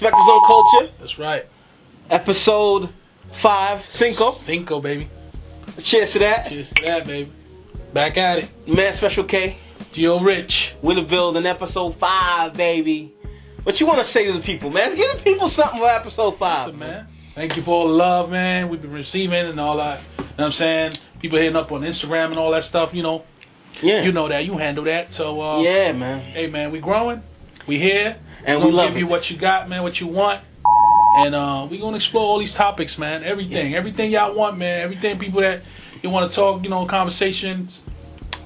Respect his own culture. That's right. Episode 5, Cinco. Cinco, baby. Cheers to that. Cheers to that, baby. Back at it. Man, Special K. Gio Rich. We're the building, episode 5, baby. What you want to say to the people, man? Give the people something for episode 5. Listen, man. Thank you for all the love, man. We've been receiving and all that. You know what I'm saying? People hitting up on Instagram and all that stuff, you know. Yeah. You know that. You handle that. So, yeah, man. Hey, man, we growing. We here. And we love give you what you got, man, what you want. And we going to explore all these topics, man. Everything. Yeah. Everything y'all want, man. Everything people that you want to talk, you know, conversations.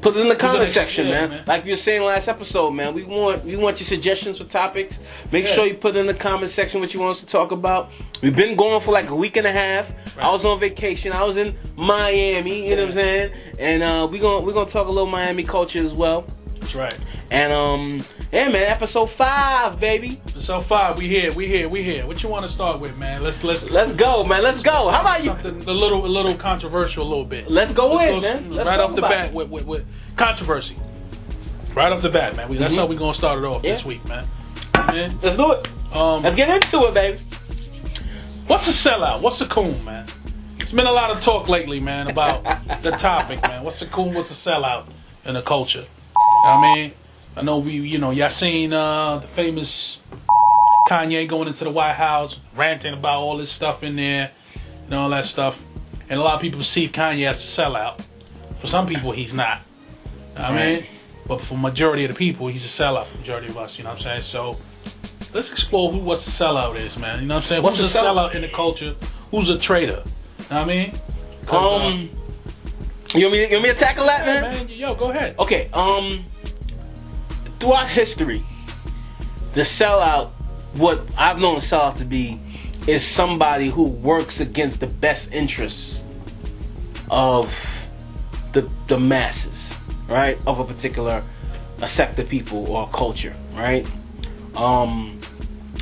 Put it in the comment section, man. Like you were saying last episode, man. We want your suggestions for topics. Make sure you put in the comment section what you want us to talk about. We've been going for like a week and a half. Right. I was on vacation. I was in Miami. You know what I'm saying? And we gonna talk a little Miami culture as well. That's right. And yeah, man. Episode 5, baby. Episode 5. We here. What you want to start with, man? Let's go, man. Let's go. How about something a little controversial, a little bit. Let's go, man. Right off the bat with controversy. Right off the bat, man. That's how we gonna start it off this week, man. Let's do it. Let's get into it, baby. What's a sellout? What's a coon, man? There's been a lot of talk lately, man, about the topic, man. What's a coon? What's a sellout in the culture? You know what I mean? I know y'all seen the famous Kanye going into the White House, ranting about all this stuff in there and all that stuff. And a lot of people perceive Kanye as a sellout. For some people, he's not. You know what I mean? But for majority of the people, he's a sellout for the majority of us, you know what I'm saying? So, let's explore what a sellout is, man. You know what I'm saying? What's a sellout in the culture? Who's a traitor? You know what I mean? You want me to tackle that, man? Yo, go ahead. Okay, throughout history, the sellout, what I've known a sellout to be, is somebody who works against the best interests of the masses, right? Of a particular sect of people or culture, right?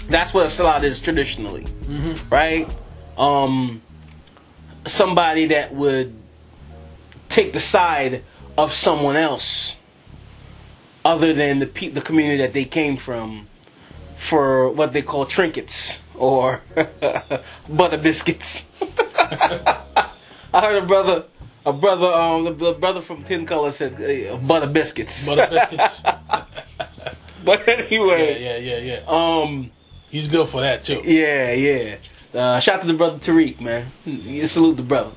That's what a sellout is traditionally, right? Somebody that would take the side of someone else other than the community that they came from for what they call trinkets or butter biscuits. I heard the brother from Tin Color said butter biscuits. Butter biscuits. But anyway, yeah. He's good for that too. Yeah. Shout out to the brother Tariq, man. You salute the brother.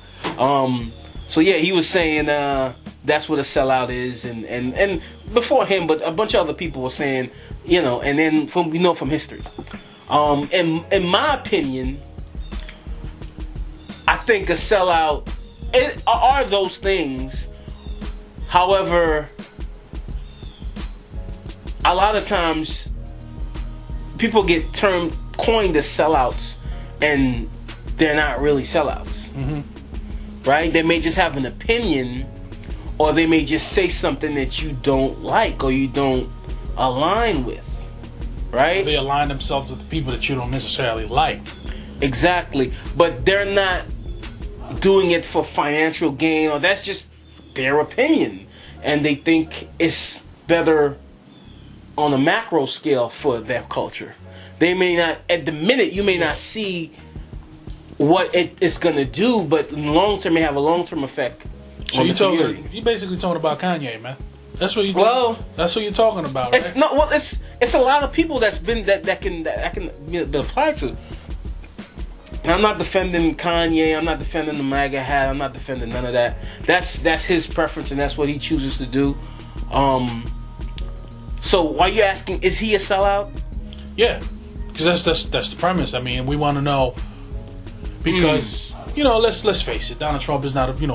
So yeah, he was saying that's what a sellout is, and before him, but a bunch of other people were saying, you know, and then from history. In my opinion, I think a sellout are those things. However, a lot of times people get coined as sellouts, and they're not really sellouts. Right? They may just have an opinion, or they may just say something that you don't like or you don't align with. Right? They align themselves with the people that you don't necessarily like. Exactly. But they're not doing it for financial gain, or that's just their opinion. And they think it's better on a macro scale for their culture. They may not, at the minute, you may not see what it's going to do, but in the long term, may have a long-term effect on the community. You basically talking about Kanye, man. That's what you. That's what you're talking about. It's right? not. Well, it's a lot of people that can be applied to. And I'm not defending Kanye. I'm not defending the MAGA hat. I'm not defending none of that. That's his preference, and that's what he chooses to do. So, why are you asking? Is he a sellout? Yeah, because that's the premise. I mean, we want to know. Because you know, let's face it, Donald Trump is not in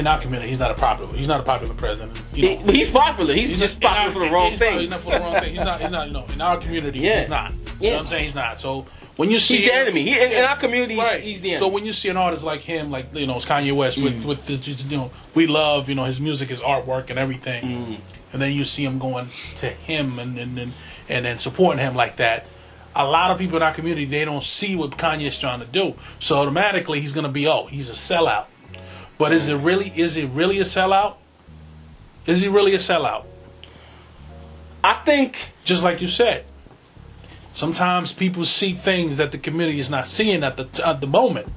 our community. He's not a popular president. You know, he's popular. He's just popular for the wrong things. He's not for the wrong thing. He's not. In our community, he's not. You know what I'm saying? He's not. So when you see he's the enemy. In our community, he's the enemy. So when you see an artist like him, like it's Kanye West with the, we love his music, his artwork, and everything, and then you see him going to him and then supporting him like that. A lot of people in our community, they don't see what Kanye's trying to do. So automatically he's going to be, he's a sellout. But is it really a sellout? Is he really a sellout? I think, just like you said, sometimes people see things that the community is not seeing at the moment.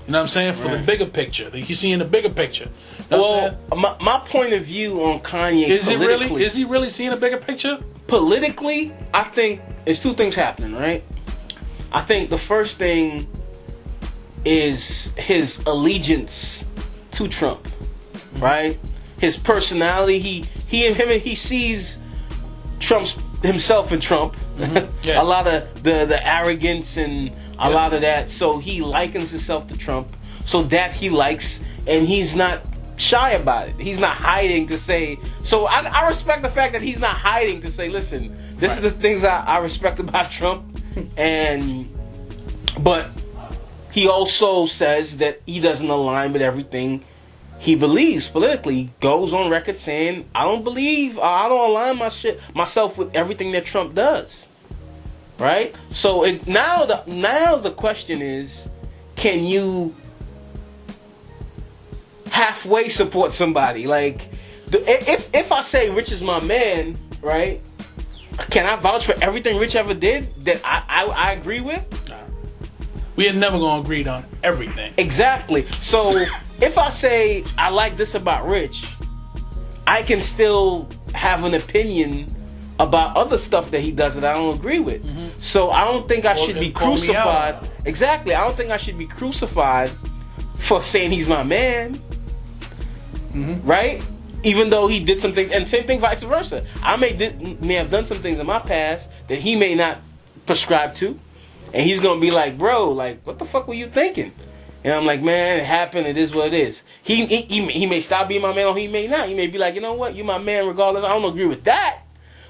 You know what I'm saying? For the bigger picture. You see in the bigger picture. You know my point of view on Kanye is he really seeing a bigger picture? Politically, I think there's two things happening, right? I think the first thing is his allegiance to Trump, right? His personality, he sees himself in Trump. Yeah. A lot of the arrogance and a lot of that, so he likens himself to Trump, so that he likes, and he's not shy about it. He's not hiding to say. So I respect the fact that he's not hiding to say, listen, this is the things I respect about Trump, but he also says that he doesn't align with everything he believes politically. He goes on record saying, I don't align myself with everything that Trump does. Right? So now the question is, can you halfway support somebody? Like, if I say Rich is my man, right? Can I vouch for everything Rich ever did that I agree with? Nah. We are never gonna agree on everything. Exactly. So if I say I like this about Rich, I can still have an opinion about other stuff that he does that I don't agree with. Mm-hmm. So I don't think I should be crucified. Exactly. I don't think I should be crucified for saying he's my man. Mm-hmm. Right? Even though he did some things, and same thing vice versa. I may have done some things in my past that he may not prescribe to, and he's gonna be like, bro, like, what the fuck were you thinking? And I'm like, man, it happened. It is what it is. He may stop being my man, or he may not. He may be like, you know what, you're my man regardless. I don't agree with that,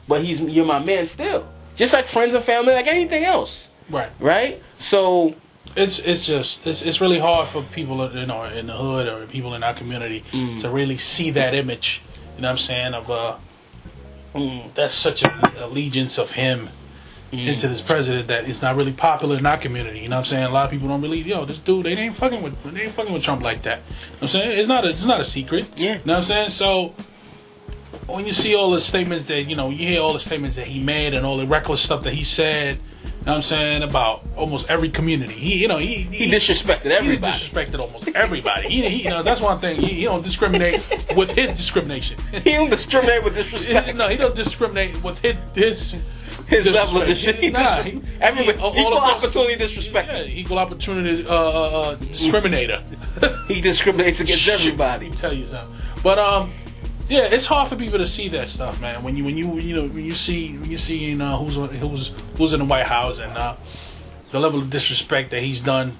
but you're my man still. Just like friends and family, like anything else. Right. Right. So it's really hard for people, you know, in the hood or people in our community to really see that image. You know what I'm saying? Of that's such an allegiance of him into this president that it's not really popular in our community. You know what I'm saying? A lot of people don't believe, this dude, they ain't fucking with Trump like that. You know what I'm saying? It's not a secret. Yeah. You know what I'm saying? So when you see all the statements that, you hear all the statements that he made and all the reckless stuff that he said, you know what I'm saying, about almost every community. He disrespected everybody. He disrespected almost everybody. He that's one thing. He don't discriminate with his discrimination. He don't discriminate with disrespect. No, he don't discriminate with his level of disrespect. Everybody, equal opportunity disrespect. Yeah, equal opportunity discriminator. He discriminates against everybody. Let me tell you something. But yeah, it's hard for people to see that stuff, man. When you see who's in the White House and the level of disrespect that he's done,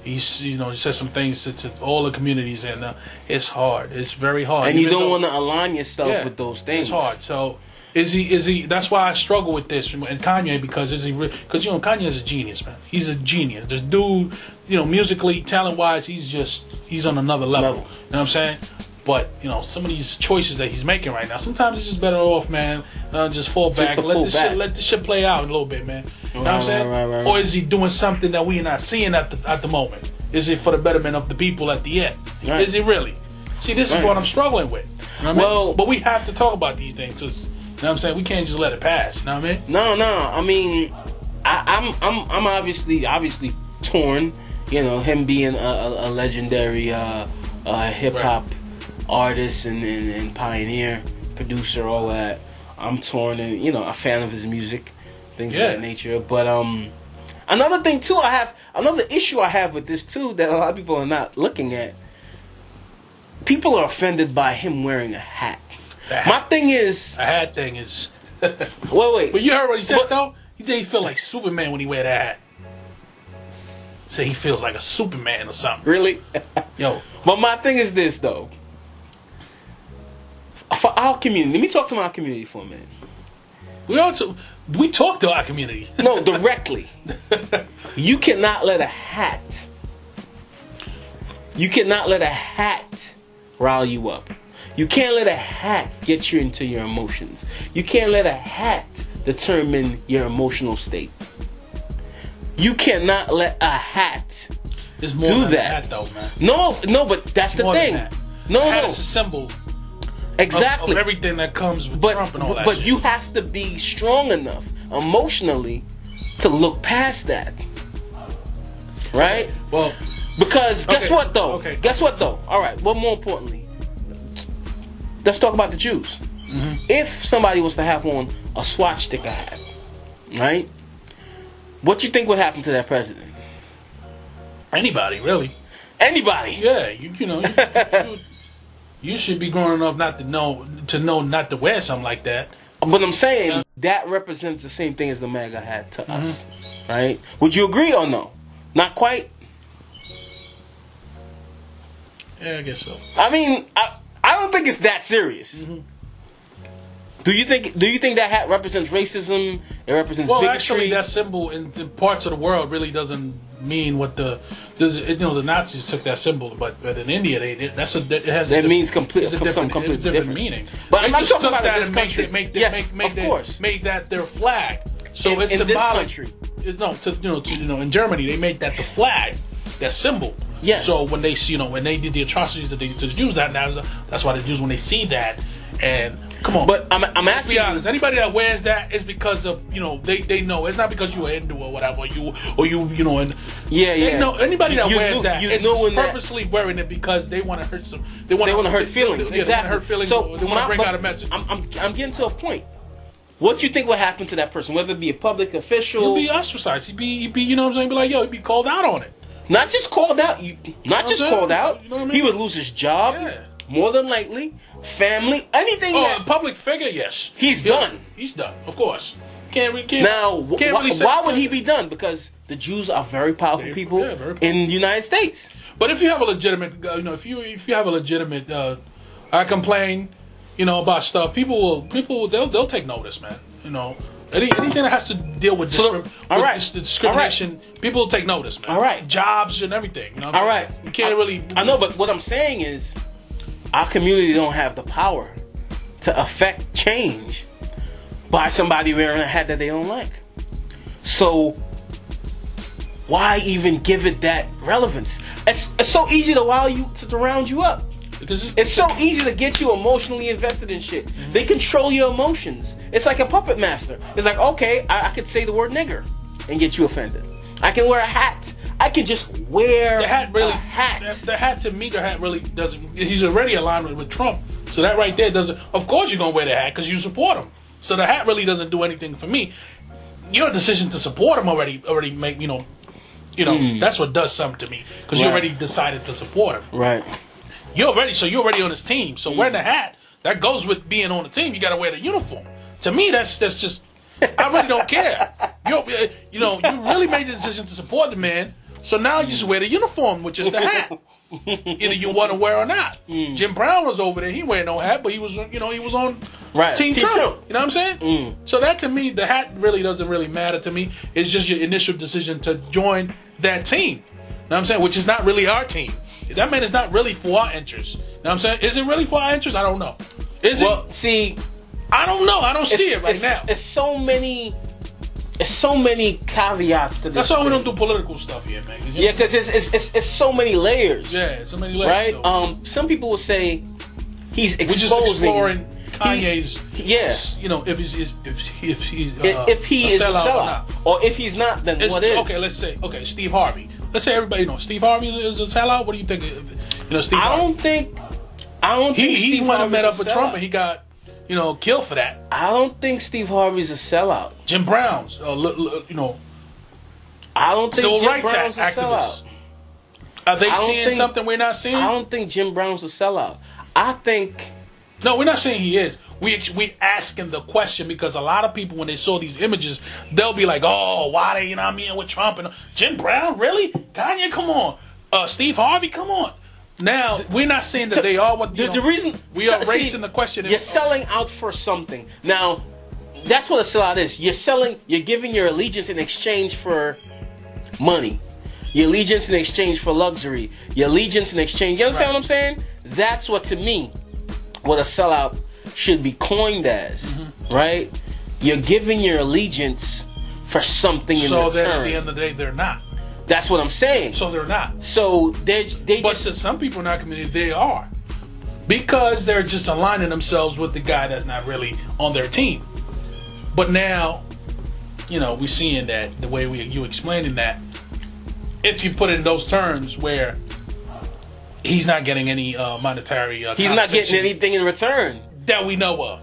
he said some things to all the communities, and it's hard. It's very hard. And you don't want to align yourself with those things. It's hard. So is he? That's why I struggle with this and Kanye, because because Kanye is a genius, man. He's a genius. This dude, musically, talent wise, he's on another level. You know what I'm saying? But, some of these choices that he's making right now, sometimes it's just better off, man, just fall back. Let this shit play out a little bit, man. You know what I'm saying? Right. Or is he doing something that we're not seeing at the moment? Is it for the betterment of the people at the end? Right. Is it really? See, this is what I'm struggling with. You know what I mean? But we have to talk about these things, because, you know what I'm saying, we can't just let it pass. You know what I mean? No. I mean, I'm obviously torn. Him being a legendary hip-hop artist and pioneer, producer, all that. I'm torn, and a fan of his music, things of that nature. But another thing too, another issue I have with this too, that a lot of people are not looking at. People are offended by him wearing a hat. My thing is, a hat thing is. wait. But you heard what he said though. He said he feel like Superman when he wear that hat. Say he feels like a Superman or something. Really? Yo. But my thing is this though. For our community, let me talk to my community for a minute. We talk to our community. No, directly. You cannot let a hat rile you up. You can't let a hat get you into your emotions. You can't let a hat determine your emotional state. You cannot let a hat do that. A hat, though, man. No, but that's the thing. No, it's a symbol. Exactly. Of everything that comes with Trump and all that But shit. you have to be strong enough emotionally to look past that. Right? Well, because guess what though? Okay. Guess what though? All right. Well, more importantly, let's talk about the Jews. Mm-hmm. If somebody was to have on a swastika hat, right? What you think would happen to that president? Anybody, really? Anybody? Yeah, you should be grown enough not to know not to wear something like that. But I'm saying that represents the same thing as the MAGA hat to us, right? Would you agree or no? Not quite. Yeah, I guess so. I mean, I don't think it's that serious. Mm-hmm. Do you think that hat represents racism? It represents bigotry? Actually, that symbol in parts of the world really doesn't mean what the Nazis took that symbol, but in India it has something completely different meaning. But I'm not talking about that this country. Made that their flag. So it's symbolic. In Germany they made that the flag, that symbol. Yes. So when they did the atrocities that they just use that now, that's why the Jews, when they see that, and come on. But I'm asking. Let's be honest. Anybody that wears that is because of they know. It's not because you're a Hindu or whatever. And They know anybody that wears that is purposely wearing it because they want to hurt some. They want to hurt feelings. Exactly. They want to hurt feelings. So they want to bring out a message. I'm getting to a point. What do you think would happen to that person? Whether it be a public official, He'd be ostracized. He'd be you know what I'm saying? Be like, yo, he'd be called out on it. Not just called out. Called out. You know what I mean? He would lose his job. Yeah. More than likely, family, anything. A public figure, yes. He's done. He's done, of course. Why would he be done? Because the Jews are very powerful people very powerful. in the United States. But if you have a legitimate, if you have a legitimate, I complain, about stuff. People they'll take notice, man. Anything that has to deal with discrimination, people will take notice, man. All right, jobs and everything. All right, you can't really. I know, but what I'm saying is, our community don't have the power to affect change by somebody wearing a hat that they don't like. So why even give it that relevance? It's so easy to round you up. Because it's so easy to get you emotionally invested in shit. Mm-hmm. They control your emotions. It's like a puppet master. It's like, okay, I could say the word nigger and get you offended. I can wear a hat. I can just wear a hat. The hat to me, the hat really doesn't. He's already aligned with Trump, so that right there doesn't. Of course, you're gonna wear the hat because you support him. So the hat really doesn't do anything for me. Your decision to support him already make that's what does something to me because you already decided to support him. Right. You're already on his team. So wearing the hat that goes with being on the team. You got to wear the uniform. To me, that's just. I really don't care. You really made the decision to support the man. So now you just wear the uniform, which is the hat. Either you want to wear or not. Jim Brown was over there. He wear no hat, but he was on Team Trump. You know what I'm saying? So that to me, the hat really doesn't really matter to me. It's just your initial decision to join that team. You know what I'm saying? Which is not really our team. That man is not really for our interests. You know what I'm saying? Is it really for our interests? I don't know. See, I don't know. I don't see it right now. It's so many caveats to this. That's why we don't do political stuff here, man. Yeah, because it's so many layers. Yeah, so many layers. Right? So. Some people will say he's exposing. We're just exploring Kanye's. If he is a sellout, or if he's not, then what is? Okay, let's say Steve Harvey. Let's say everybody Steve Harvey is a sellout. What do you think? Steve Harvey. I don't think he went and met up with Trump and he got killed for that. I don't think Steve Harvey's a sellout. Jim Brown's, I don't think civil Jim rights Brown's a activists. sellout. Are they seeing something we're not seeing? I don't think Jim Brown's a sellout. I think. No, we're not saying he is. We asking the question because a lot of people, when they saw these images, they'll be like, "Oh, why they with Trump and Jim Brown? Really? Kanye, come on. Steve Harvey, come on." Now we're not saying that they are what the reason we are raising the question. You're selling out for something. Now, that's what a sellout is. You're giving your allegiance in exchange for money. Your allegiance in exchange for luxury. Your allegiance in exchange. You understand what I'm saying? That's what, to me, what a sellout should be coined as, right? You're giving your allegiance for something in return. So that at the end of the day, they're not. That's what I'm saying. So they're not. So but to some people in our community, they are. Because they're just aligning themselves with the guy that's not really on their team. But now, we seeing that the way you explaining that. If you put it in those terms where he's not getting any monetary, he's not getting anything in return that we know of.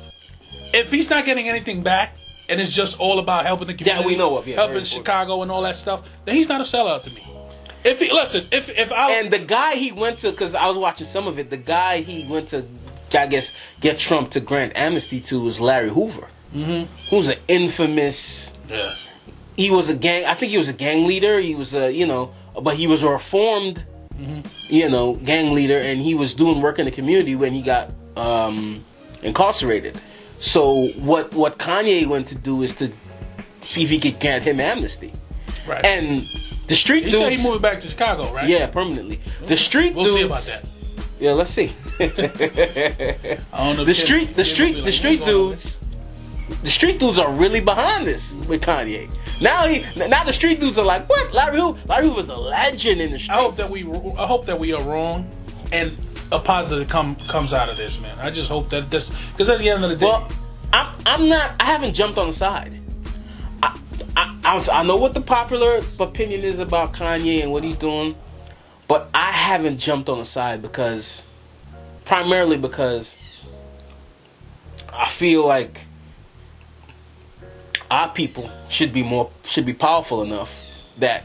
If he's not getting anything back, and it's just all about helping the community, that we know of, helping Chicago and all that stuff, then he's not a sellout to me. If the guy he went to, because I was watching some of it, the guy he went to, I guess, get Trump to grant amnesty to was Larry Hoover, who's an infamous. Yeah. He was a gang. I think he was a gang leader. He was but he was a reformed, gang leader, and he was doing work in the community when he got incarcerated. So what Kanye went to do is to see if he could grant him amnesty. Right. And the street dudes. He said he moved back to Chicago, right? Yeah, permanently. The street dudes. We'll see about that. Yeah, let's see. I don't know. The street dudes are really behind this with Kanye. Now the street dudes are like, what? Larry Hoover's a legend in the streets. I hope that we are wrong, and a positive comes out of this, man. I just hope that this, because at the end of the day, well, I haven't jumped on the side. I know what the popular opinion is about Kanye and what he's doing, but I haven't jumped on the side primarily because I feel like our people should be powerful enough that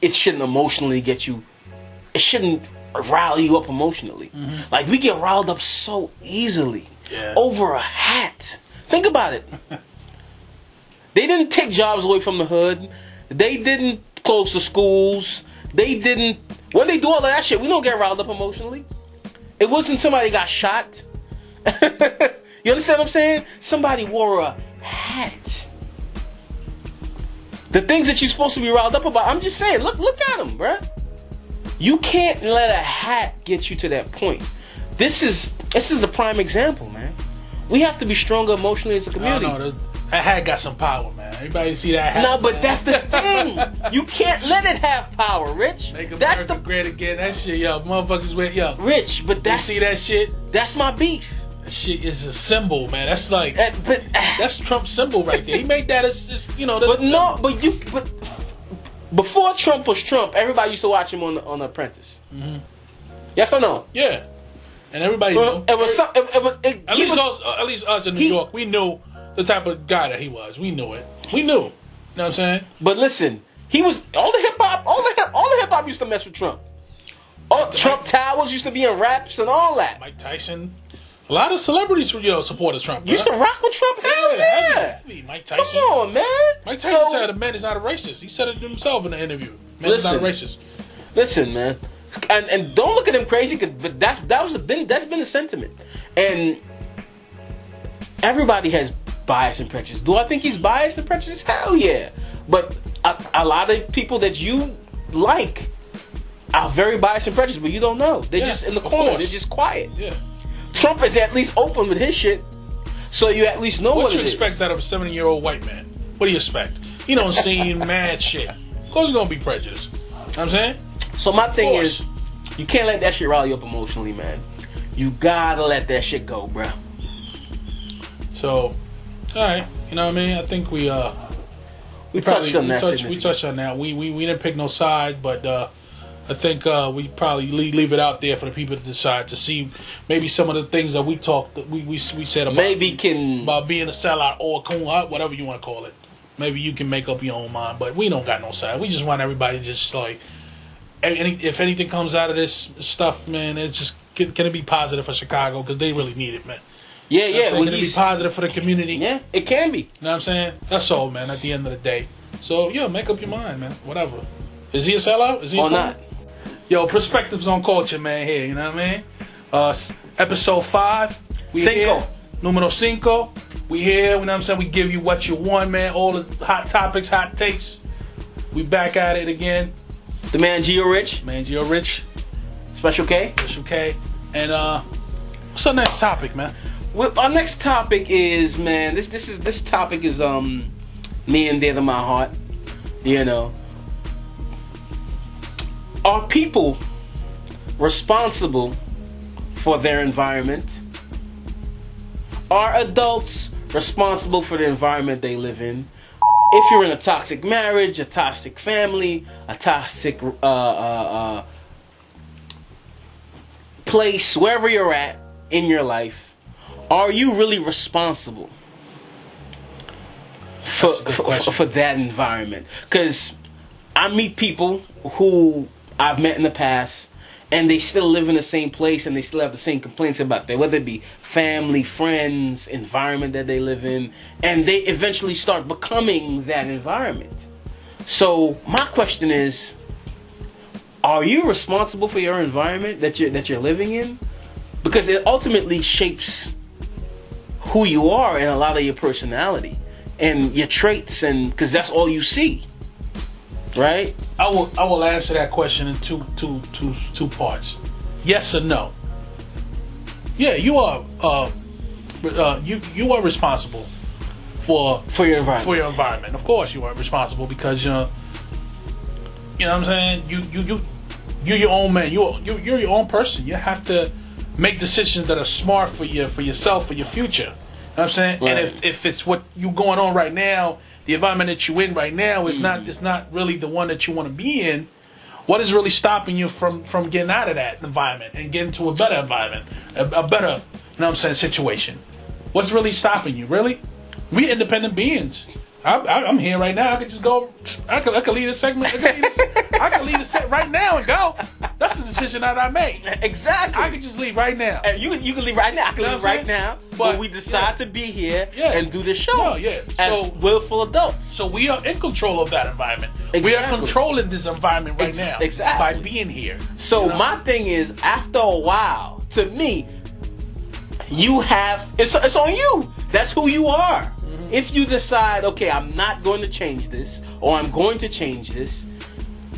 it shouldn't emotionally get you. It shouldn't rile you up emotionally. Like, we get riled up so easily over a hat. Think about it. They didn't take jobs away from the hood. They didn't close the schools. They didn't. When they do all of that shit, we don't get riled up emotionally. It wasn't somebody got shot. You understand what I'm saying? Somebody wore a hat. The things that you're supposed to be riled up about, I'm just saying, look at them, bruh. You can't let a hat get you to that point. This is a prime example, man. We have to be stronger emotionally as a community. I don't know. That hat got some power, man. Everybody see that hat? No, but that's the thing. You can't let it have power, Rich. Make America great again. That shit, yo, motherfuckers with yo. Rich, but you see that shit? That's my beef. That shit is a symbol, man. That's like that's Trump's symbol right there. He made that as just But before Trump was Trump, everybody used to watch him on The Apprentice. Yes or no? Yeah. And everybody knew. At least us in New York, we knew the type of guy that he was. We knew it. We knew. You know what I'm saying? But listen, he was all the hip hop used to mess with Trump. Trump Towers used to be in raps and all that. Mike Tyson. A lot of celebrities supported Trump. Used to rock with Trump? Hell yeah. Mike Tyson. Come on, man. Mike Tyson said a man is not a racist. He said it himself in the interview. Man is not a racist. Listen, man. And don't look at him crazy, but that's been the sentiment. And everybody has bias and prejudice. Do I think he's biased and prejudiced? Hell yeah. But a lot of people that you like are very biased and prejudiced, but you don't know. They're just in the corner. They're just quiet. Yeah. Trump is at least open with his shit, so you at least know what it is. What you expect out of a 70-year-old white man? What do you expect? He don't see mad shit. Of course he's gonna be prejudiced. You know what I'm saying? So my thing is, you can't let that shit rile you up emotionally, man. You gotta let that shit go, bro. So, alright, you know what I mean? I think we touched on that. We touched on that. We didn't pick no side, but I think we probably leave it out there for the people to decide to see maybe some of the things that we said about about being a sellout or a coon, whatever you want to call it. Maybe you can make up your own mind, but we don't got no side. We just want everybody to just like, if anything comes out of this stuff, man, it's just can it be positive for Chicago, because they really need it, man. Yeah, yeah. Can it be positive for the community? Yeah, it can be. You know what I'm saying? That's all, man. At the end of the day, so yeah, make up your mind, man. Whatever. Is he a sellout? Is he or not? Yo, perspectives on culture, man. Here, you know what I mean? Episode 5. Here. Numero 5. We here. You know what I'm saying? We give you what you want, man. All the hot topics, hot takes. We back at it again. The man Gio Rich. Special K. And what's our next topic, man? Well, our next topic is, man. This topic is near and dear to my heart. You know. Are people responsible for their environment? Are adults responsible for the environment they live in? if you're in a toxic marriage, a toxic family, a toxic place, wherever you're at in your life, are you really responsible for that environment? Because I meet people who I've met in the past, and they still live in the same place, and they still have the same complaints about that, whether it be family, friends, environment that they live in, and they eventually start becoming that environment. So my question is, are you responsible for your environment that you're living in? Because it ultimately shapes who you are and a lot of your personality and your traits, and because that's all you see. Right? I will answer that question in two parts. Yes or no. Yeah, you are you are responsible for your environment. For your environment. Of course you are responsible, because you know what I'm saying? You're your own man. You're your own person. You have to make decisions that are smart for yourself, for your future. You know what I'm saying? Right. And if it's what you going on right now, the environment that you're in right now is not really the one that you want to be in, what is really stopping you from getting out of that environment and getting to a better environment, a better, you know what I'm saying, situation? What's really stopping you? Really? We independent beings. I'm here right now. I could just go. I could lead a segment. I could lead a set right now and go. That's the decision that I made. Exactly. I could just leave right now. And you can leave right now. I can leave right now. But we decide to be here and do the show. As willful adults. So we are in control of that environment. Exactly. We are controlling this environment right now. Exactly. By being here. So my thing is, after a while, to me, you have it's on you. That's who you are. Mm-hmm. If you decide, okay, I'm not going to change this, or I'm going to change this,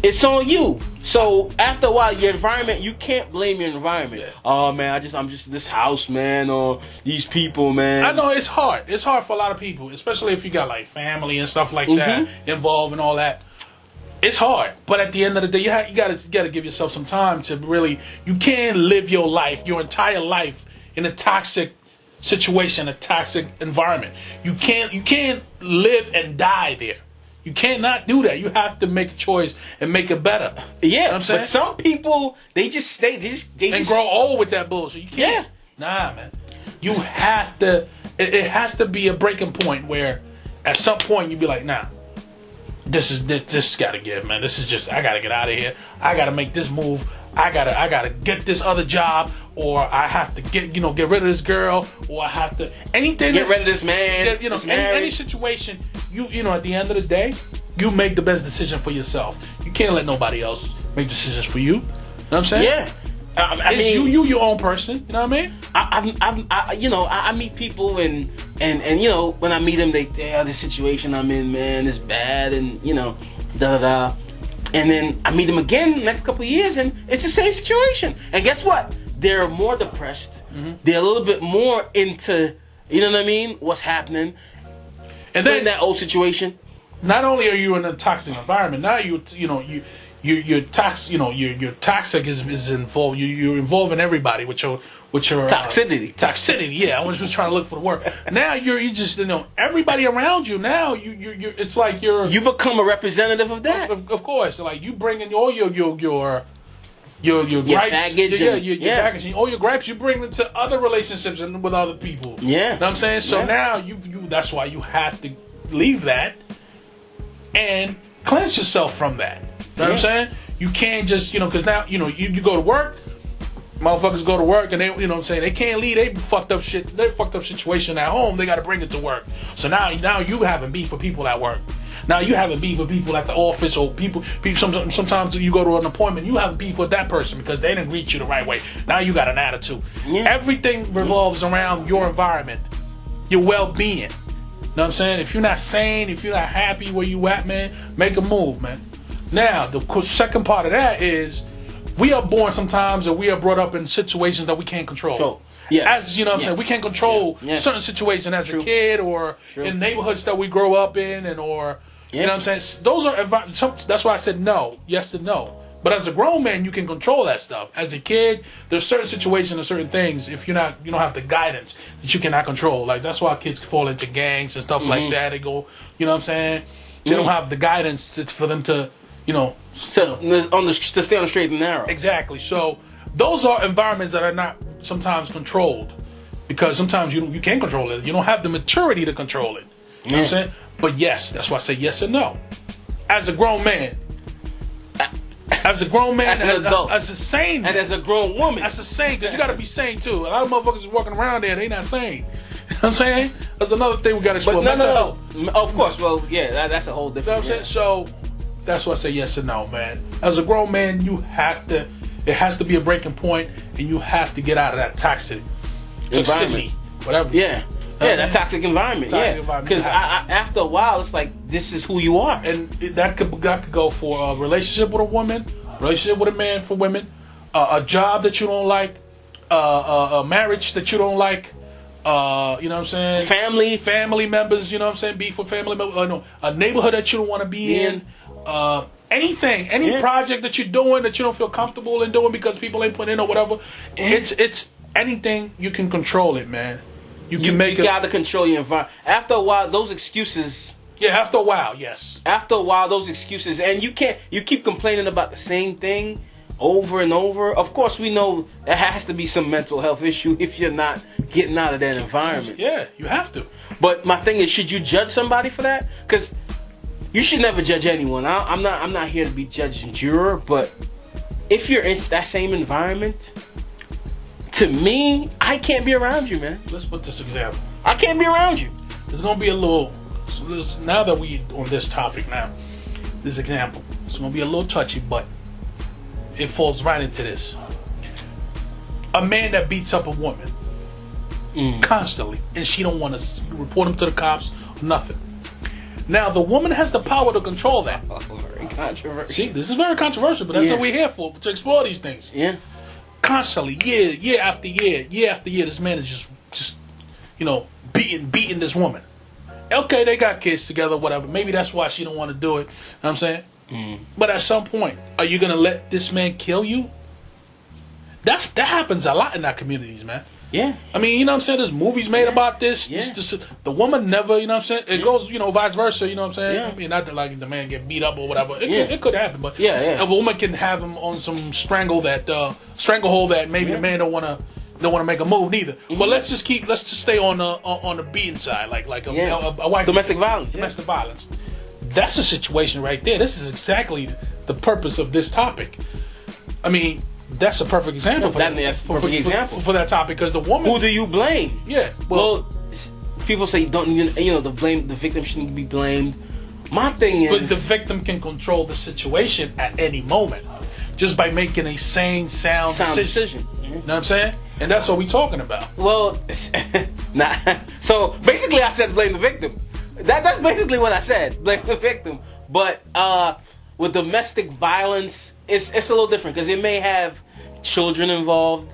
it's on you. So after a while, your environment, you can't blame your environment. Yeah. Oh man, I'm just this house, man, or these people, man. I know it's hard. It's hard for a lot of people, especially if you got like family and stuff like that involved and all that. It's hard, but at the end of the day, you gotta give yourself some time to really. You can't live your life, your entire life, in a toxic situation, a toxic environment. You can't live and die there. You cannot do that. You have to make a choice and make it better. Yeah, you know what I'm saying? But some people, they just grow old with that bullshit. You can't. Yeah. Nah, man. You have to. It has to be a breaking point where, at some point, you be like, nah. This gotta give, man. This is just, I gotta get out of here. I gotta make this move. I gotta get this other job, or I have to get rid of this girl, or I have to get rid of this man. Any situation, at the end of the day, you make the best decision for yourself. You can't let nobody else make decisions for you. You know what I'm saying? Yeah. I mean, you your own person. You know what I mean? I meet people and when I meet them, they the situation I'm in, man, is bad, and da da da. And then I meet them again the next couple of years, and it's the same situation. And guess what? They're more depressed. Mm-hmm. They're a little bit more into, what's happening. And then in that old situation. Not only are you in a toxic environment, now your toxic is involved. You're involving everybody with your toxicity. Toxicity, yeah. I was just trying to look for the word. Now you're just everybody around you. Now you it's like you become a representative of that. Of course, like you bring in all your gripes, baggage, your baggage, all your gripes. You bring them to other relationships and with other people. Yeah, you know what I'm saying. So now you that's why you have to leave that and cleanse yourself from that. You know what I'm saying? You can't just because now you go to work. Motherfuckers go to work and they they can't leave their fucked up situation at home. They got to bring it to work. So now you having beef with people at work. Now you having beef with people at the office, or people sometimes you go to an appointment, you have beef with that person because they didn't greet you the right way. Now you got an attitude. Yeah. Everything revolves around your environment, your well-being. You know what I'm saying? If you're not sane, if you're not happy where you at, man, make a move, man. Now, the second part of that is we are born sometimes and we are brought up in situations that we can't control. Sure. Yeah. As you know what I'm saying, we can't control certain situations as a kid or in neighborhoods that we grow up in or you know what I'm saying? Those are that's why I said no, yes and no. But as a grown man, you can control that stuff. As a kid, there's certain situations and certain things if you don't have the guidance that you cannot control. Like that's why kids fall into gangs and stuff like that. They go, you know what I'm saying? They don't have the guidance for them to, to stay on the straight and narrow. Exactly. So those are environments that are not sometimes controlled, because sometimes you can't control it. You don't have the maturity to control it. You know what I'm saying? But yes, that's why I say yes and no. As a grown man, as an adult, as a sane man, and as a grown woman, as a sane, because you got to be sane too. A lot of motherfuckers is walking around there, they not sane. You know what I'm saying? That's another thing we got to explore. But no. Of course. Well, yeah, that's a whole different. You know what I'm saying? So that's why I say yes and no, man. As a grown man, you have to. It has to be a breaking point, and you have to get out of that toxic environment, whatever. Yeah, that toxic environment. Because after a while, it's like this is who you are, and that could go for a relationship with a woman, relationship with a man, for women, a job that you don't like, a marriage that you don't like. You know what I'm saying? Family members. You know what I'm saying? Beef with family members. A neighborhood that you don't want to be in. Anything, project that you're doing that you don't feel comfortable in doing because people ain't putting in or whatever. It's anything, you can control it, man. You gotta control your environment. After a while, those excuses. Yeah, after a while, yes. After a while, those excuses, and you keep complaining about the same thing over and over. Of course, we know there has to be some mental health issue if you're not getting out of that environment. Yeah, you have to. But my thing is, should you judge somebody for that? Because you should never judge anyone. I'm not here to be judge and juror, but if you're in that same environment, to me, I can't be around you, man. Let's put this example. I can't be around you. There's gonna be a little. Now that we on this topic now, this example, it's gonna be a little touchy, but it falls right into this. A man that beats up a woman constantly, and she don't want to report him to the cops, nothing. Now, the woman has the power to control that. Very controversial. See, this is very controversial, but that's what we're here for, to explore these things. Yeah. Constantly, year after year, this man is just beating this woman. Okay, they got kids together, whatever. Maybe that's why she don't want to do it. You know what I'm saying? But at some point, are you going to let this man kill you? That happens a lot in our communities, man. Yeah. I mean, you know what I'm saying? There's movies made about this. Yeah. The woman never, you know what I'm saying? It goes, vice versa, you know what I'm saying? Yeah. I mean, not that like the man get beat up or whatever. It could happen, but a woman can have him on some stranglehold that maybe the man don't want to make a move neither. But let's just stay on the beating side, like a wife. Domestic violence. Domestic violence. That's a situation right there. This is exactly the purpose of this topic. I mean, that's a perfect example for that topic, because the woman. Who do you blame? Yeah. Well, people say the victim shouldn't be blamed. My thing is, but the victim can control the situation at any moment just by making a sound decision. You know what I'm saying? And that's what we're talking about. Well, so basically, I said blame the victim. That's basically what I said. Blame the victim. But with domestic violence, it's a little different, because it may have children involved.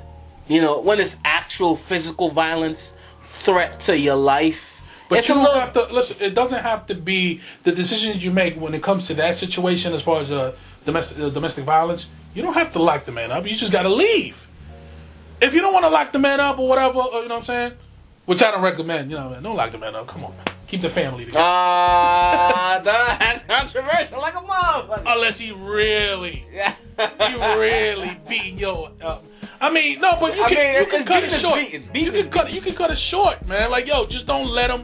When it's actual physical violence, threat to your life. But you don't have to listen. It doesn't have to be the decisions you make when it comes to that situation. As far as domestic violence, you don't have to lock the man up. You just got to leave. If you don't want to lock the man up or whatever, you know what I'm saying? Which I don't recommend. Don't lock the man up. Come on, man. Keep the family together. That's controversial like a motherfucker. Unless he really beating your. I mean, no, but you can cut it short. You can cut it short, man. Like, just don't let him.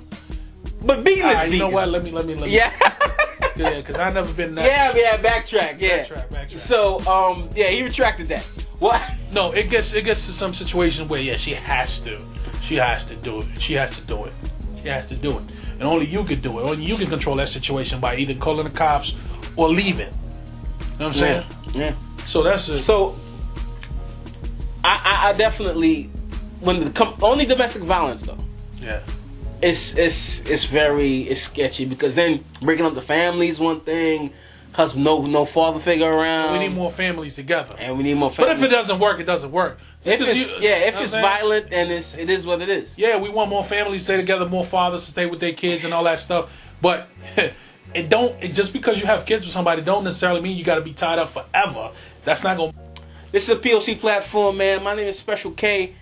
But beating is beating. You know what? Let me. Yeah. Yeah, because I've never been that. Yeah. Backtrack. Yeah. Backtrack. So, he retracted that. What? No, it gets to some situation where she has to do it. She has to do it. And only you can do it. Only you can control that situation by either calling the cops or leaving. You know what I'm saying? Yeah. So that's it. So I definitely, only domestic violence though. Yeah. It's very sketchy, because then breaking up the family is one thing. Cause no father figure around. We need more families together. And we need more families. But if it doesn't work, it doesn't work. If it's violent, and it is what it is. Yeah, we want more families to stay together, more fathers to stay with their kids and all that stuff. But just because you have kids with somebody don't necessarily mean you got to be tied up forever. That's not going to. This is a P.O.C. platform, man. My name is Special K.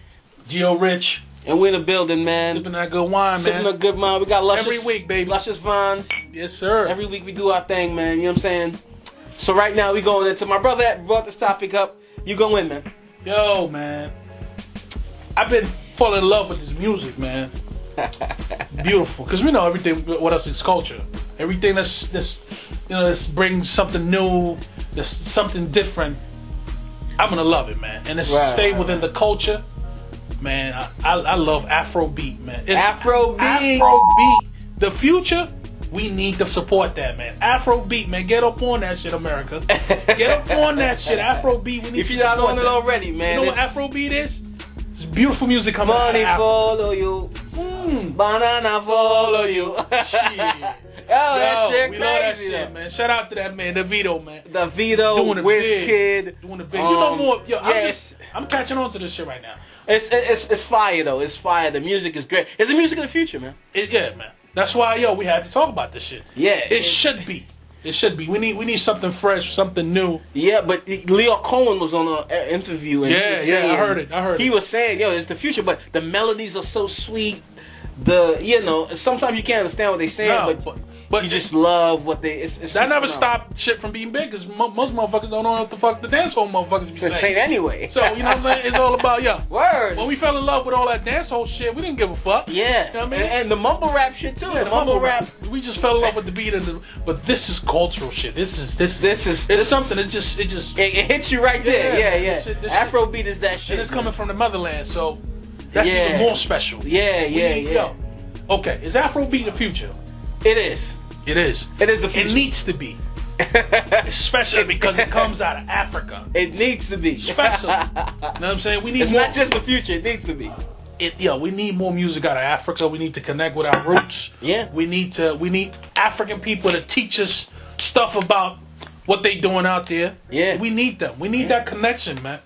Geo Rich. And we're in the building, man. Sipping that good wine, man. Sipping a good wine. We got luscious. Every week, baby. Luscious vines. Yes, sir. Every week we do our thing, man. You know what I'm saying? So right now we going into my brother that brought this topic up. You go in, man. Yo, man. I've been falling in love with this music, man. Beautiful. Because we know everything with us is culture. Everything that's this brings something new, that's something different. I'm going to love it, man. And it's stay within the culture. Man, I love Afrobeat, man. Afrobeat. The future, we need to support that, man. Afrobeat, man. Get up on that shit, America. Get up on that shit. Afrobeat. We need if you're not on it already, man. You know what Afrobeat is? It's beautiful music coming out of Money follow you. Banana follow you. Shit. That shit we crazy, love that shit, man. Shout out to that man, Davido, man. Davido, Wizkid. Doing the big. You know more. Yo, I'm catching on to this shit right now. It's fire though. It's fire. The music is great. It's the music of the future, man. Yeah, man. That's why, we had to talk about this shit. Yeah. It should be. It should be. We need something fresh, something new. Yeah, but Leo Cohen was on an interview. And I heard it. He was saying, it's the future, but the melodies are so sweet. Sometimes you can't understand what they're saying, but you just love what they. It's that never stopped shit from being big, because most motherfuckers don't know what the fuck the dancehall motherfuckers be saying. Anyway. So, you know what I'm saying? It's all about, words. When we fell in love with all that dancehall shit, we didn't give a fuck. Yeah. You know what I mean? And the mumble rap shit, too. Yeah, the mumble rap. We just fell in love with the beat, but this is cultural shit. This is something that just... It hits you right there. Yeah. This Afrobeat is that shit. And it's coming from the motherland, so that's even more special. Yeah. Okay, is Afrobeat the future? It is. It is. It is the future. It needs to be. Especially because it comes out of Africa. It needs to be. Especially. You know what I'm saying? We need it's more. Not just the future, it needs to be. We need more music out of Africa. We need to connect with our roots. Yeah. We need African people to teach us stuff about what they doing out there. Yeah. We need them. We need that connection, man.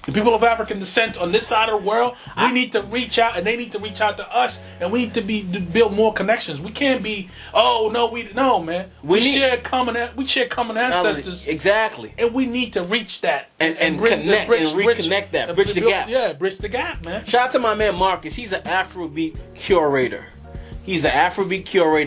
The people of African descent on this side of the world, we need to reach out, and they need to reach out to us, and we need to build more connections. We can't be, man. We share common ancestors. Exactly. And we need to reach that and connect and reconnect that. Bridge the gap. Yeah, bridge the gap, man. Shout out to my man Marcus. He's an Afrobeat curator.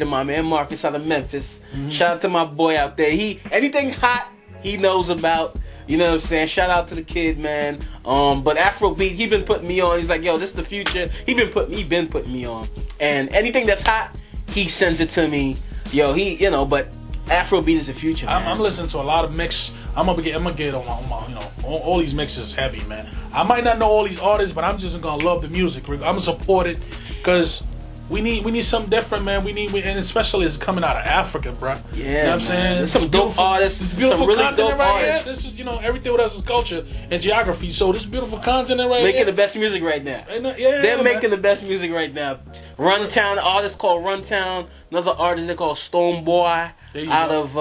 My man Marcus out of Memphis. Mm-hmm. Shout out to my boy out there. Anything hot he knows about. You know what I'm saying? Shout out to the kid, man. But Afrobeat, he been putting me on. He's like, this is the future. He been putting me on. And anything that's hot, he sends it to me. But Afrobeat is the future, man. I'm listening to a lot of mix. I'm gonna get on my all these mixes heavy, man. I might not know all these artists, but I'm just gonna love the music. I'm gonna support it, because we need something different, man. And especially it's coming out of Africa, bro. Yeah, you know what I'm saying? There's some dope artists. This beautiful some really content dope right artists. here. This is, everything with us is culture and geography. So this beautiful content right here. Making the best music right now. They're making the best music right now. Runtown, artist called Runtown. Another artist they call Stonebwoy out of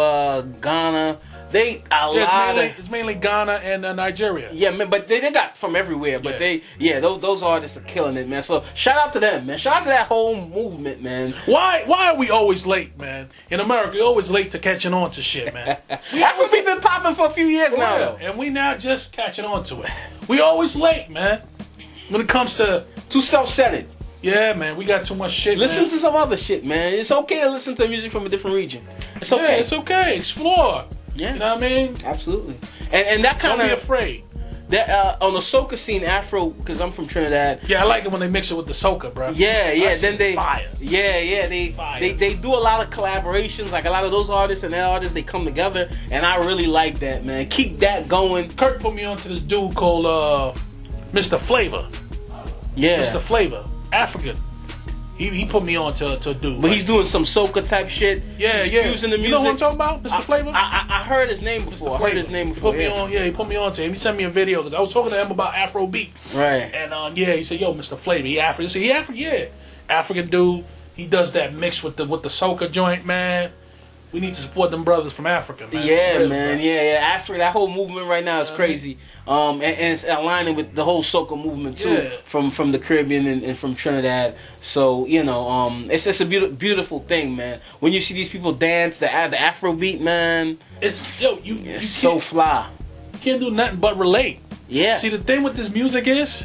Ghana. It's mainly Ghana and Nigeria. Yeah, man, but they got from everywhere. But those artists are killing it, man. So shout out to them, man. Shout out to that whole movement, man. Why are we always late, man? In America, we're always late to catching on to shit, man. We've been popping for a few years now, though. And we now just catching on to it. We always late, man. When it comes to too self-centered. Yeah, man, we got too much shit. Listen to some other shit, man. It's okay to listen to music from a different region. It's okay. Yeah, it's okay. Explore. Yeah. You know what I mean? Absolutely. And that kind of... Don't be afraid. That on the soca scene, Afro, because I'm from Trinidad. Yeah, I like it when they mix it with the soca, bro. Yeah. Then they fire. Yeah. They do a lot of collaborations. Like a lot of those artists and their artists, they come together, and I really like that, man. Keep that going. Kurt put me onto this dude called Mr. Flavor. Yeah. Mr. Flavor, African. He put me on to a dude. But he's doing some soca type shit. Yeah. Using the music. You know what I'm talking about, Mr. Flavor? I heard his name before. He put me on. Yeah, he put me on to him. He sent me a video because I was talking to him about Afrobeat. Right. And he said, "Yo, Mr. Flavor, he African." He said, "He African, yeah, African dude. He does that mix with the soca joint, man. We need to support them brothers from Africa, man. Yeah, really, man. Bro. Yeah. Africa, that whole movement right now is crazy. And it's aligning with the whole soca movement too, from the Caribbean and from Trinidad. So it's just a beautiful thing, man. When you see these people dance, the Afrobeat, man, it's so fly. You can't do nothing but relate. Yeah. See, the thing with this music is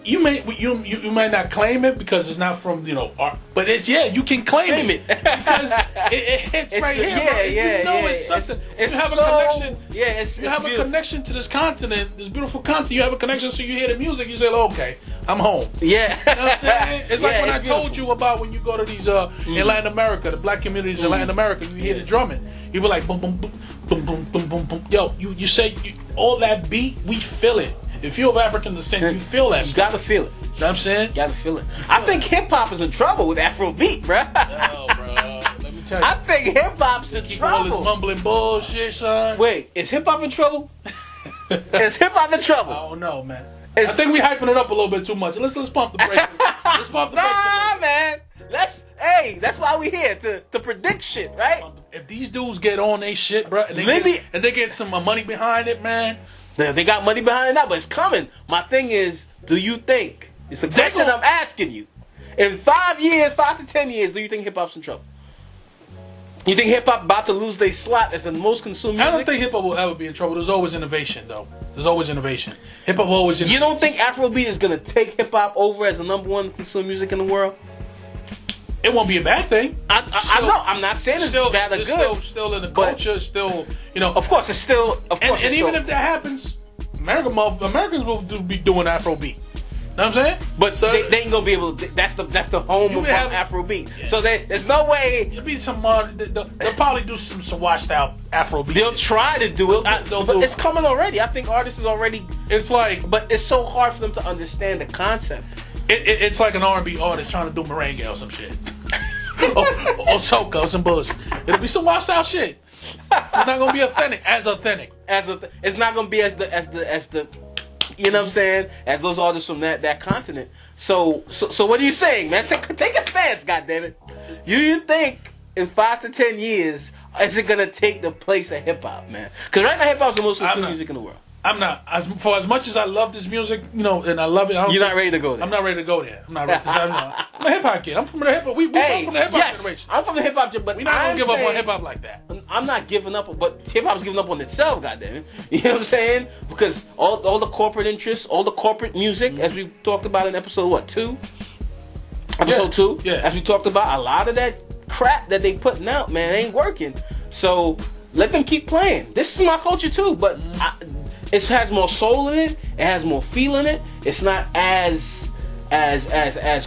You might not claim it because it's not from art, but you can claim it because it hits right here. It's something. You have a connection. Yeah, you have a connection to this continent, this beautiful continent. You have a connection, so you hear the music. You say, okay, I'm home. Yeah, you know what I'm saying? It's like when I told you about when you go to these in Latin America, the black communities in Latin America, you hear the drumming. You be like boom, boom, boom, boom, boom, boom, boom, boom. Yo, you say all that beat, we feel it. If you're of African descent, you feel that. You gotta feel it. You know what I'm saying? You gotta feel it. I think hip hop is in trouble with Afrobeat, bro. No, bro. Let me tell you. I think hip hop's in trouble. All this mumbling bullshit, son. Wait, is hip hop in trouble? Is hip hop in trouble? I don't know, man. I think we hyping it up a little bit too much. Let's pump the brakes. Let's pump the brakes. Nah, man. That's why we here to predict shit, right? If these dudes get on they shit, bro, and they get some money behind it, man. They got money behind it now, but it's coming. My thing is, do you think, it's a question I'm asking you, in 5 to 10 years, do you think hip-hop's in trouble? You think hip-hop about to lose their slot as the most consumed music? I don't think hip-hop will ever be in trouble. There's always innovation, though. There's always innovation. Hip-hop always innovates. You don't think Afrobeat is going to take hip-hop over as the number one consumed music in the world? It won't be a bad thing. I know. I'm not saying it's bad or good. Still in the culture. Still, Of course, it's still. And even if that happens, Americans will be doing Afrobeat. Know what I'm saying? But so they ain't gonna be able to. That's the home of Afrobeat. Yeah. So there's no way. There'll be some. They'll probably do some washed out Afrobeat. They'll try to do it, but it's coming already. I think artists is already. It's like, but it's so hard for them to understand the concept. It's like an R&B artist trying to do merengue or some shit. or soca or some bullshit. It'll be some washed out shit. It's not gonna be authentic. It's not gonna be as the you know what I'm saying, as those artists from that continent. So what are you saying, man? Take a stance, goddammit. You think in 5 to 10 years is it gonna take the place of hip hop, man? Because right now hip hop's the most consumed music in the world. I'm not. For as much as I love this music, and I love it. You're not ready to go there. I'm not ready to go there. I'm not ready. I'm a hip hop kid. I'm from the hip hop. We come from the hip hop generation. I'm from the hip hop, but we're not gonna give up on hip hop like that. I'm not giving up, but hip hop's giving up on itself, goddamn. You know what I'm saying? Because all the corporate interests, all the corporate music, as we talked about in episode 2? Episode 2? Yeah. As we talked about, a lot of that crap that they putting out, man, ain't working. So let them keep playing. This is my culture too, but it has more soul in it. It has more feel in it. It's not as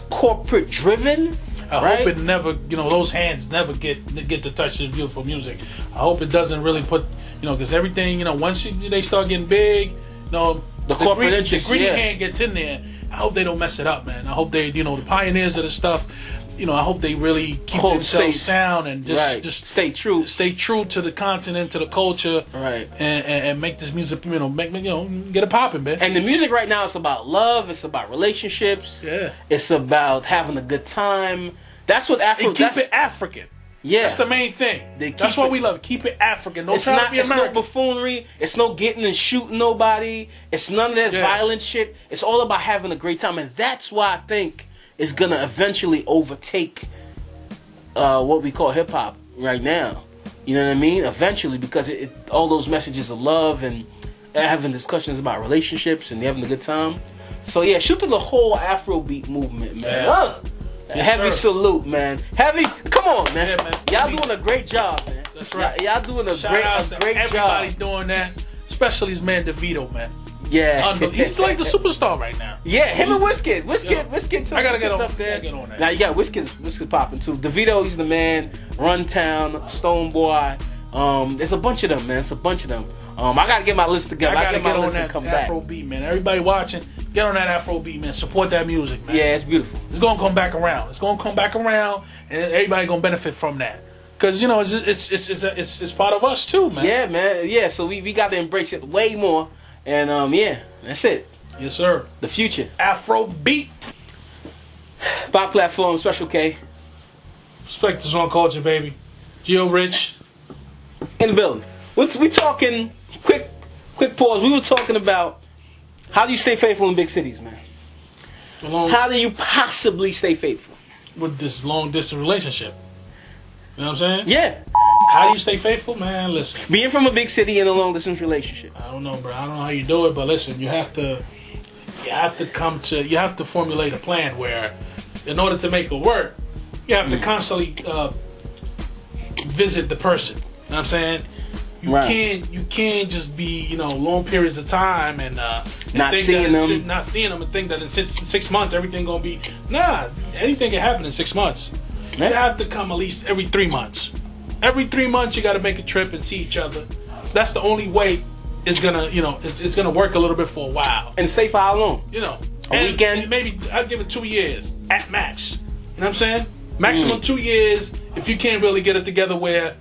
corporate driven. I hope it never, those hands never get to touch this beautiful music. I hope it doesn't really put, because everything, once they start getting big, the corporate interest, the greedy hand gets in there. I hope they don't mess it up, man. I hope they, the pioneers of the stuff. I hope they really keep themselves sound and just stay true to the continent, to the culture, right? And make this music, get it popping, man. And the music right now is about love. It's about relationships. Yeah. It's about having a good time. That's what Keep it African. Yeah, that's the main thing. That's what we love. Keep it African. Don't try to be American. It's no buffoonery. It's no getting and shooting nobody. It's none of that violent shit. It's all about having a great time, and that's why I think it's gonna eventually overtake what we call hip hop right now. You know what I mean? Eventually, because all those messages of love and having discussions about relationships and having a good time. So yeah, shoot to the whole Afrobeat movement, man. Yeah. Heavy salute, man. Come on, man. Yeah, man. Y'all doing a great job, man. That's right. Y'all doing a great job. Everybody's doing that, especially his man DeVito, man. Yeah, he's like the superstar right now. Yeah, him and Wizkid too. I gotta get on that. Now you got Wizkid popping too. DeVito, he's the man. Runtown, Stonebwoy. There's a bunch of them, man. It's a bunch of them. I gotta get my list together. I gotta get on that come Afrobeat, man. Everybody watching, get on that Afrobeat, man. Support that music, man. Yeah, it's beautiful. It's gonna come back around. And everybody gonna benefit from that. Cause it's part of us too, man. Yeah, man. Yeah, so we gotta embrace it way more. And yeah, that's it. Yes, sir. The future. Afrobeat. Pop platform, Special K. Respect the song culture, baby. Geo Rich. In the building. We talking, quick pause. We were talking about how do you stay faithful in big cities, man? How do you possibly stay faithful? With this long distance relationship. You know what I'm saying? Yeah. How do you stay faithful, man? Listen. Being from a big city in a long distance relationship. I don't know, bro. I don't know how you do it, but listen, you have to have to formulate a plan where, in order to make it work, you have to constantly visit the person. You know what I'm saying? You can't just be, long periods of time and not seeing them and think that in 6 months everything gonna be. Nah, anything can happen in 6 months. You have to come at least every 3 months. Every 3 months you got to make a trip and see each other. That's the only way it's gonna, it's gonna work a little bit for a while. And stay for how long? A weekend. Maybe I'll give it 2 years at max. You know what I'm saying? Maximum 2 years. If you can't really get it together, where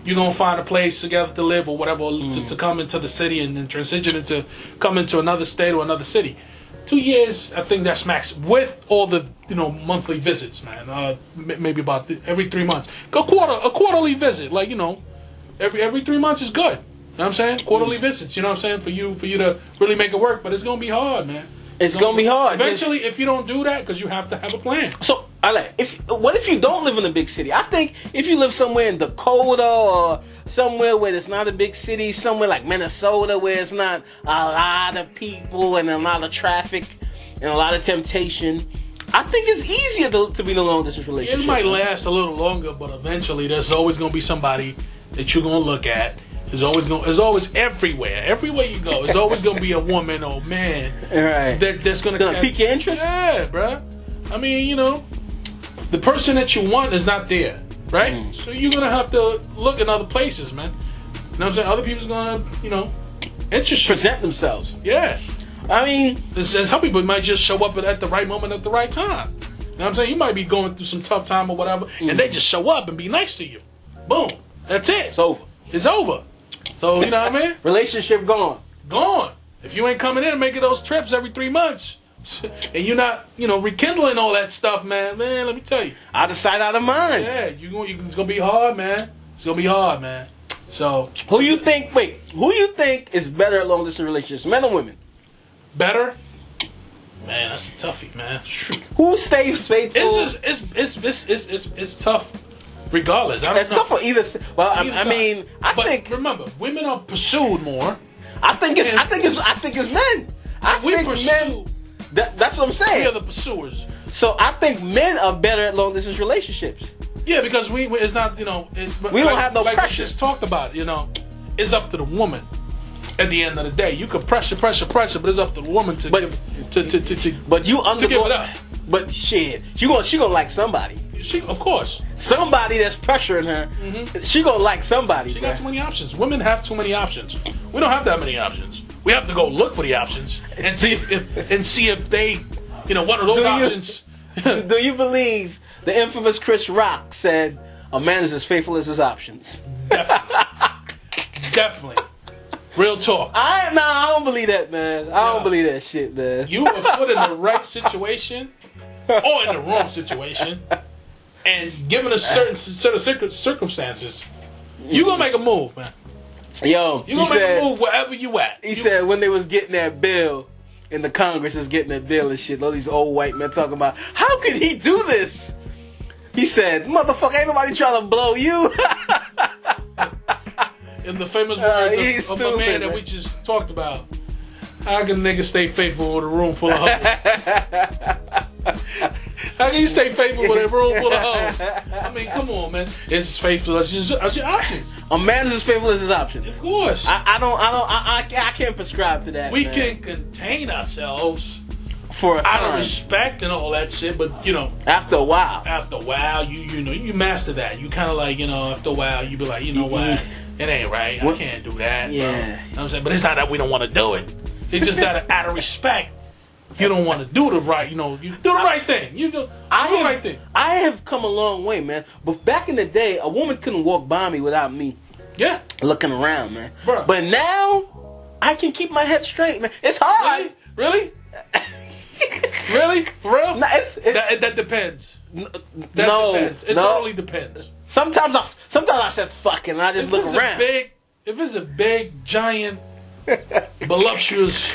you're gonna find a place together to live or whatever, to come into the city and then transition into come into another state or another city. 2 years, I think that's max with all the monthly visits, man. Maybe about every 3 months. A quarterly visit, like every 3 months is good. You know what I'm saying? Quarterly visits. You know what I'm saying? For you to really make it work, but it's gonna be hard, man. It's gonna be hard. Eventually, if you don't do that, because you have to have a plan. So, what if you don't live in a big city? I think if you live somewhere in Dakota or somewhere where it's not a big city, somewhere like Minnesota where it's not a lot of people and a lot of traffic and a lot of temptation, I think it's easier to be in a long distance relationship. It might last a little longer, but eventually there's always gonna be somebody that you're gonna look at. There's always everywhere. Everywhere you go, there's always gonna be a woman or man that's gonna pique your interest. Yeah, bruh. I mean, the person that you want is not there, right? So you're gonna have to look in other places, man. You know what I'm saying? Other people's gonna, interest you. Present themselves. Yeah. I mean, and some people might just show up at the right moment at the right time. You know what I'm saying? You might be going through some tough time or whatever, and they just show up and be nice to you. Boom. That's it. It's over. It's over. So, you know what I mean? Relationship gone. Gone. If you ain't coming in and making those trips every 3 months, and you're not, rekindling all that stuff, man, let me tell you. Out of sight, out of mind. Yeah, it's going to be hard, man. It's going to be hard, man. So. Who you think is better at long distance relationships, men or women? Better? Man, that's a toughie, man. Who stays faithful? It's tough. Regardless, it's tough for either. Well, I think. Remember, women are pursued more. I think it's men. Men. That's what I'm saying. We are the pursuers. So I think men are better at long distance relationships. Yeah, because it's not we don't have no pressure. We just talked about it's up to the woman. At the end of the day, you can pressure, but it's up to the woman to give it up. But shit, she gonna like somebody. Of course. Somebody that's pressuring her. She gonna like somebody. She got too many options. Women have too many options. We don't have that many options. We have to go look for the options and see if they, one of those options. Do you believe the infamous Chris Rock said a man is as faithful as his options? Definitely. Real talk. I don't believe that, man. I don't believe that shit, man. You were put in the right situation or in the wrong situation, and given a certain set of circumstances, you gonna make a move, man. Yo, you gonna make a move wherever you at. He said when they was getting that bill, and the Congress is getting that bill and shit, all these old white men talking about, how could he do this? He said, motherfucker, ain't nobody trying to blow you. In the famous words of a man that we just talked about, how can a nigga stay faithful with a room full of hoes? How can you stay faithful with a room full of hoes? I mean, come on, man. It's as faithful as your options. A man is as faithful as his options. Of course. I can't prescribe to that. We man. can contain ourselves for out of respect and all that shit, but after a while, you master that. You kind of like after a while, you be like, what? It ain't right. I can't do that. Yeah. You know what I'm saying? But it's not that we don't want to do it. It's just that out of respect, you don't want to do the right. You do the right thing. You do the right thing. I have come a long way, man. But back in the day, a woman couldn't walk by me without me. Yeah. Looking around, man. Bruh. But now, I can keep my head straight, man. It's hard. Really? Really? For real? No, that depends. Depends. It totally depends. Sometimes I said fuck it and I just look around. If it's a big, giant, voluptuous.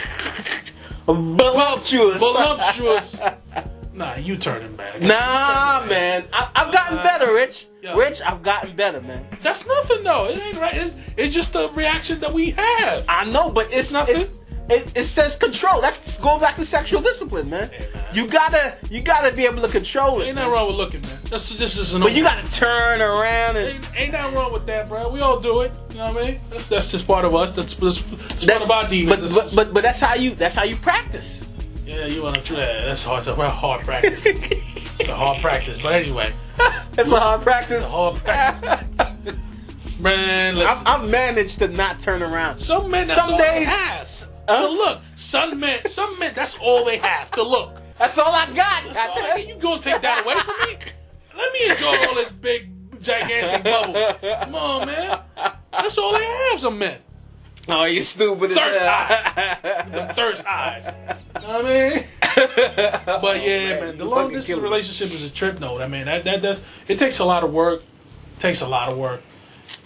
Nah, you turning back. Nah, man. I've gotten better, Rich. Yeah. Rich, I've gotten better, man. That's nothing, though. It ain't right. It's just the reaction that we have. I know, but it's nothing. it says control. That's going back to sexual discipline, man. Hey, man. You gotta be able to control it. Ain't nothing wrong with looking, man. This is an. But you gotta turn around and. Ain't nothing wrong with that, bro. We all do it. You know what I mean? That's just part of us. That's part of our demons. But that's how you practice. Yeah, you wanna try that. That's hard. It's a hard practice. It's a hard practice. But anyway. It's a hard practice. It's a hard practice. Man, I've managed to not turn around. Some men, that's all they have. So look, some men, that's all they have to look. That's all I got. That's all I get. You gonna take that away from me? Let me enjoy all this big, gigantic bubble. Come on, man. That's all they have. Some men. Oh, you stupid. Thirst eyes. Them thirst eyes. You know what I mean? But yeah, man, the long distance relationship is a trip. No, I mean that's it takes a lot of work.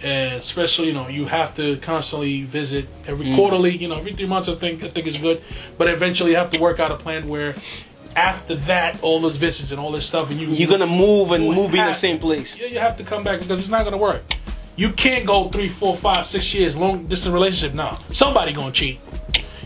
And especially, you have to constantly visit every quarterly, every 3 months. I think is good. But eventually, you have to work out a plan where after that, all those visits and all this stuff, and you're gonna move in the same place. Yeah, you have to come back because it's not gonna work. You can't go 3, 4, 5, 6 years long distance relationship. No, somebody gonna cheat.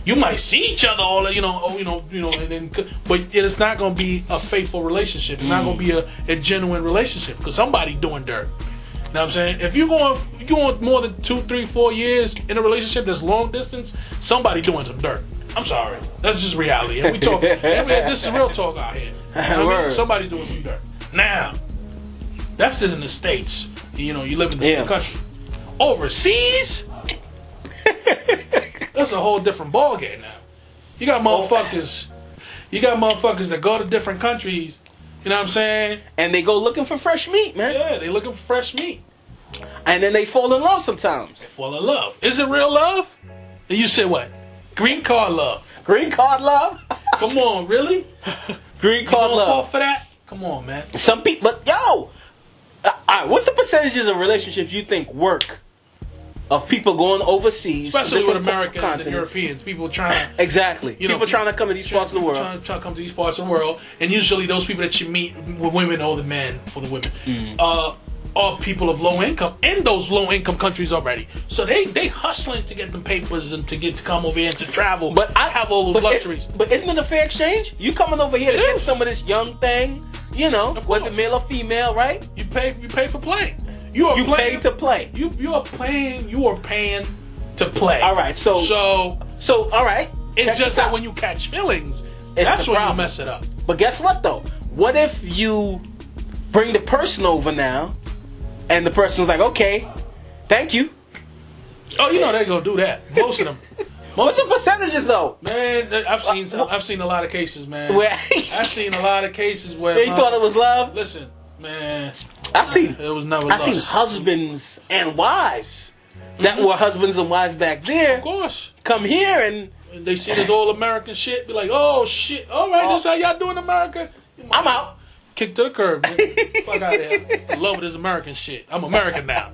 You might see each other all, and then, but it's not gonna be a faithful relationship. It's not gonna be a genuine relationship because somebody doing dirt. You know what I'm saying? If you're going more than 2, 3, 4 years in a relationship that's long distance, somebody doing some dirt. I'm sorry. That's just reality. And we talk. This is real talk out here. You know what I mean? Somebody doing some dirt. Now, that's just in the States. You live in the country. Overseas, that's a whole different ballgame now. You got motherfuckers that go to different countries. You know what I'm saying? And they go looking for fresh meat, man. Yeah, they looking for fresh meat. And then they fall in love sometimes. They fall in love. Is it real love? And you said what? Green card love. Green card love? Come on, really? Green card love. Fall for that? Come on, man. Some people, but alright, what's the percentages of relationships you think work? Of people going overseas, especially with Americans and Europeans, people trying to people trying to come to these parts of the world, trying to come to these parts of the world, and usually those people that you meet with women or the men for the women are people of low income in those low income countries already. So they hustling to get them papers and to come over here and to travel. But I have all those luxuries. But isn't it a fair exchange? You coming over here to get some of this young thing, whether male or female, right? You pay for playing. You pay to play. You are paying to play. All right. So all right. It's just that when you catch feelings, that's when you mess it up. But guess what though? What if you bring the person over now, and the person's like, okay, thank you. Oh, they're gonna do that. Most of them. What's the percentages though? Man, I've seen a lot of cases, man. I've seen a lot of cases where they thought it was love. Listen, man. it was never love. I seen husbands and wives that were husbands and wives back there. Of course. Come here and they see this all American shit. Be like, oh shit, all right, this how y'all doing, America? I'm out. Kick to the curb, man. Fuck out of here. I love this American shit. I'm American now.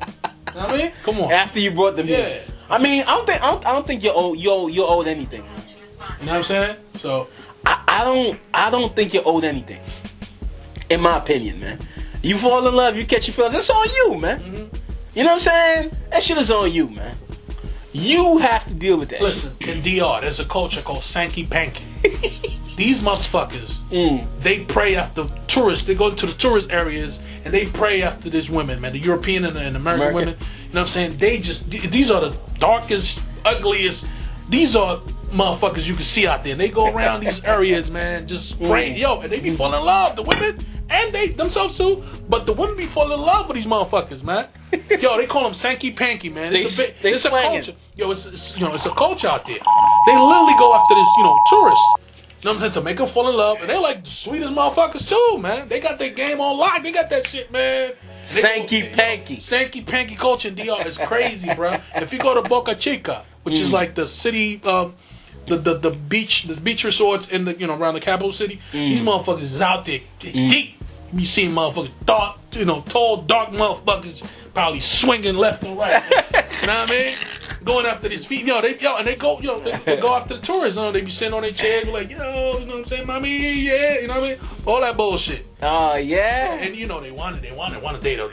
You know what I mean? Come on. After you brought them here. I mean, I don't think you're owed anything. You know what I'm saying? So I don't think you're owed anything. In my opinion, man. You fall in love, you catch your feelings. It's on you, man. Mm-hmm. You know what I'm saying? That shit is on you, man. You have to deal with that. Listen, in DR, there's a culture called Sanky Panky. These motherfuckers, they pray after tourists. They go to the tourist areas and they pray after these women, man. The European and the American women. You know what I'm saying? These are the darkest, ugliest. These are motherfuckers you can see out there. They go around these areas, man, just praying. And they be falling in love. The women and they themselves too. But the women be falling in love with these motherfuckers, man. They call them Sanky Panky, man. It's a culture. It's a culture out there. They literally go after this, tourists. You know what I'm saying? To make them fall in love. And they're like the sweetest motherfuckers too, man. They got their game on lock. They got that shit, man. Sanky Panky. Sanky Panky culture in DR is crazy, bro. If you go to Boca Chica, which is like the city, the beach resorts in the around the capital city, these motherfuckers is out there deep. You see motherfuckers dark, tall, dark motherfuckers probably swinging left and right. You know what I mean? Going after these feet, they go after the tourists. They be sitting on their chairs like, you know what I'm saying, mommy, yeah, you know what I mean? All that bullshit. Oh yeah. And they want to date her,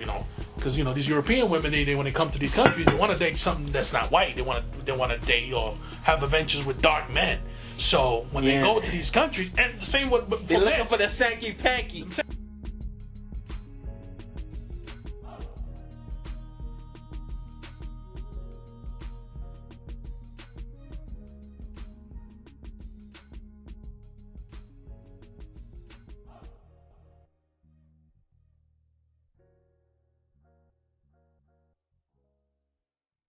because these European women, they when they come to these countries, they want to date something that's not white. They want to date or have adventures with dark men. So when they go to these countries, and the same with they're looking for the Sankey Panky.